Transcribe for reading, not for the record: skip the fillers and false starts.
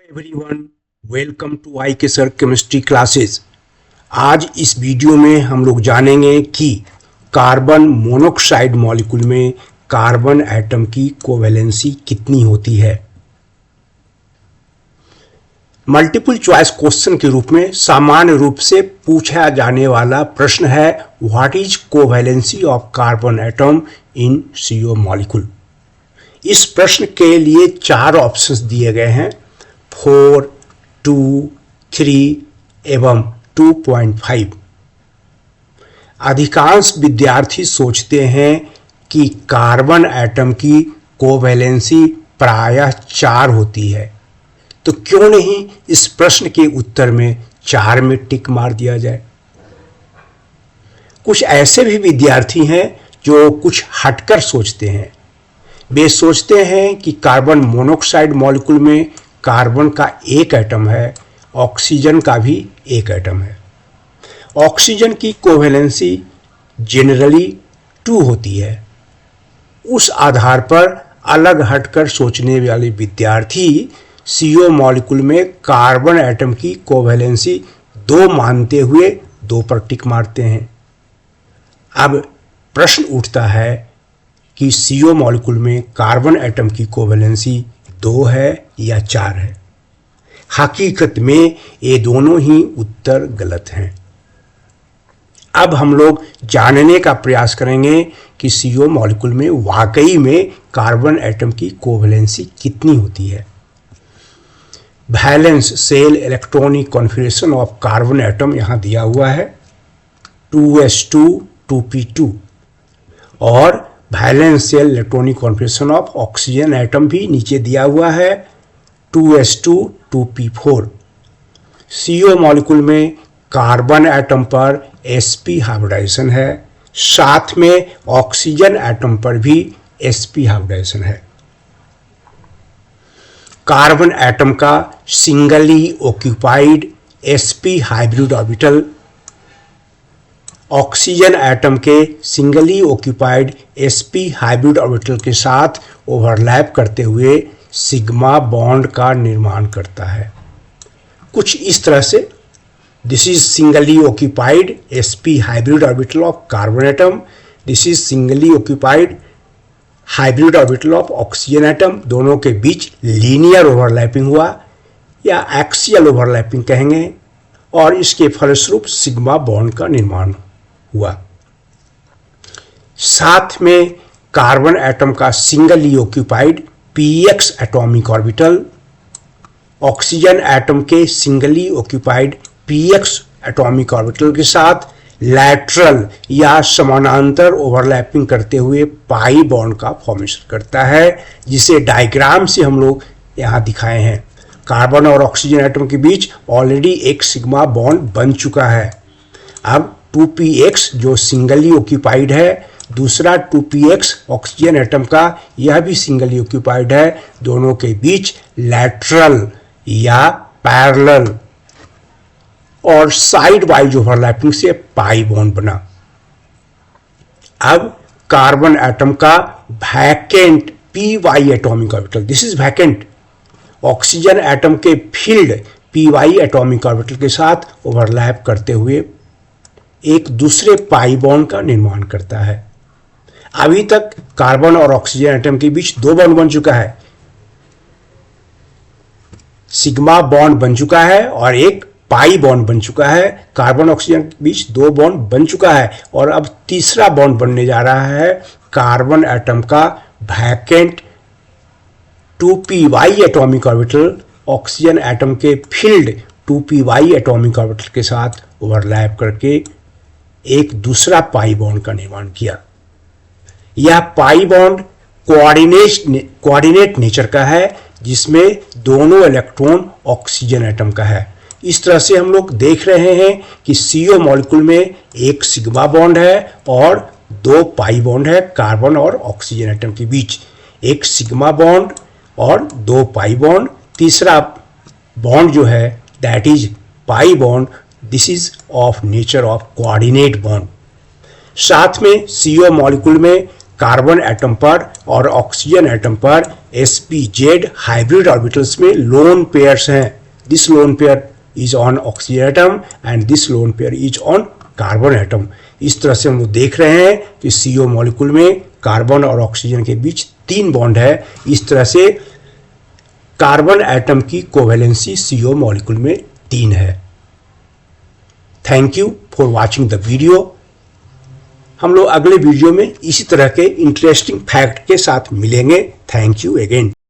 Everyone, welcome to आई के sir chemistry classes. आज इस वीडियो में हम लोग जानेंगे कि कार्बन मोनोऑक्साइड मॉलिक्यूल में कार्बन एटम की कोवैलेंसी कितनी होती है। मल्टीपल चॉइस क्वेश्चन के रूप में सामान्य रूप से पूछा जाने वाला प्रश्न है, what is covalency of carbon atom in CO molecule. इस प्रश्न के लिए 4 ऑप्शंस दिए गए हैं, 4, 2, 3 एवं 2.5। अधिकांश विद्यार्थी सोचते हैं कि कार्बन एटम की कोवैलेंसी प्रायः 4 होती है, तो क्यों नहीं इस प्रश्न के उत्तर में 4 में टिक मार दिया जाए। कुछ ऐसे भी विद्यार्थी हैं जो कुछ हटकर सोचते हैं। वे सोचते हैं कि कार्बन मोनोऑक्साइड मॉलिक्यूल में कार्बन का एक एटम है, ऑक्सीजन का भी एक एटम है। ऑक्सीजन की कोवैलेंसी जनरली 2 होती है। उस आधार पर अलग हटकर सोचने वाले विद्यार्थी CO मॉलिक्यूल में कार्बन एटम की कोवैलेंसी 2 मानते हुए 2 पर टिक मारते हैं। अब प्रश्न उठता है कि CO मॉलिक्यूल में कार्बन एटम की कोवैलेंसी 2 है या 4 है। हकीकत में ये दोनों ही उत्तर गलत हैं। अब हम लोग जानने का प्रयास करेंगे कि CO मॉलिक्यूल में वाकई में कार्बन एटम की कोवैलेंसी कितनी होती है। Valence shell electronic configuration of carbon atom यहाँ दिया हुआ है, 2s2 2p2, और valence shell electronic configuration of oxygen atom भी नीचे दिया हुआ है, 2s2 2p4। CO मॉलिक्यूल में कार्बन एटम पर sp हाइब्रिडाइजेशन है, साथ में ऑक्सीजन एटम पर भी sp हाइब्रिडाइजेशन है। कार्बन एटम का singly occupied sp hybrid orbital oxygen atom के singly occupied sp hybrid orbital के साथ ओवरलैप करते हुए सिग्मा बॉन्ड का निर्माण करता है। कुछ इस तरह से, this is singly occupied sp hybrid orbital of carbon atom, this is singly occupied hybrid orbital of oxygen atom. दोनों के बीच लीनियर ओवरलैपिंग हुआ या एक्सियल ओवरलैपिंग कहेंगे, और इसके फलस्वरूप सिग्मा बॉन्ड का निर्माण हुआ। साथ में कार्बन एटम का singly occupied px atomic orbital oxygen atom के singly occupied px atomic orbital के साथ लैटरल या समानांतर ओवरलैपिंग करते हुए पाई बॉन्ड का फॉर्मेशन करता है, जिसे डायग्राम से हम लोग यहाँ दिखाए हैं। कार्बन और ऑक्सीजन एटम के बीच ऑलरेडी एक सिग्मा बॉन्ड बन चुका है। अब 2px जो सिंगली ऑक्यूपाइड है, दूसरा 2px ऑक्सीजन एटम का, यह भी सिंगली ऑक्यूपाइड है। दोनों के बीच लैटरल या पैरेलल और साइड वाइज ओवरलैपिंग से पाई बॉन्ड बना। अब कार्बन एटम का vacant py atomic orbital, this is vacant, oxygen atom के फील्ड py एटॉमिक ऑर्बिटल के साथ ओवरलैप करते हुए एक दूसरे पाई बॉन्ड का निर्माण करता है। अभी तक कार्बन और ऑक्सीजन एटम के बीच 2 बॉन्ड बन चुका है, सिग्मा बॉन्ड बन चुका है और एक पाई बॉन्ड बन चुका है। कार्बन ऑक्सीजन के बीच 2 बॉन्ड बन चुका है और अब तीसरा बॉन्ड बनने जा रहा है। कार्बन एटम का vacant 2py atomic orbital oxygen atom के फील्ड 2py एटॉमिक ऑर्बिटल के साथ ओवरलैप करके एक दूसरा पाई बॉन्ड का निर्माण किया। यह पाई बॉन्ड कोऑर्डिनेट नेचर का है, जिसमें दोनों इलेक्ट्रॉन ऑक्सीजन एटम का है। इस तरह से हम लोग देख रहे हैं कि CO मॉलिक्यूल में एक सिग्मा बॉन्ड है और 2 पाई बॉन्ड है कार्बन और ऑक्सीजन एटम के बीच। एक सिग्मा बॉन्ड और 2 पाई बॉन्ड, तीसरा बॉन्ड जो है that is pi bond, this is of nature of coordinate bond. साथ में CO मॉलिक्यूल में कार्बन एटम पर और ऑक्सीजन एटम पर sp-z हाइब्रिड ऑर्बिटल्स में लोन पेयर्स हैं. This lone pair is on oxygen atom and this lone pair is on carbon atom. इस तरह से हम लोग देख रहे हैं कि CO मॉलिक्यूल में कार्बन और ऑक्सीजन के बीच 3 बॉन्ड है. इस तरह से कार्बन एटम की कोवेलेंसी CO मॉलिक्यूल में 3 है. Thank you for watching the video. हम लोग अगले वीडियो में इसी तरह के इंटरेस्टिंग फैक्ट के साथ मिलेंगे. Thank you again.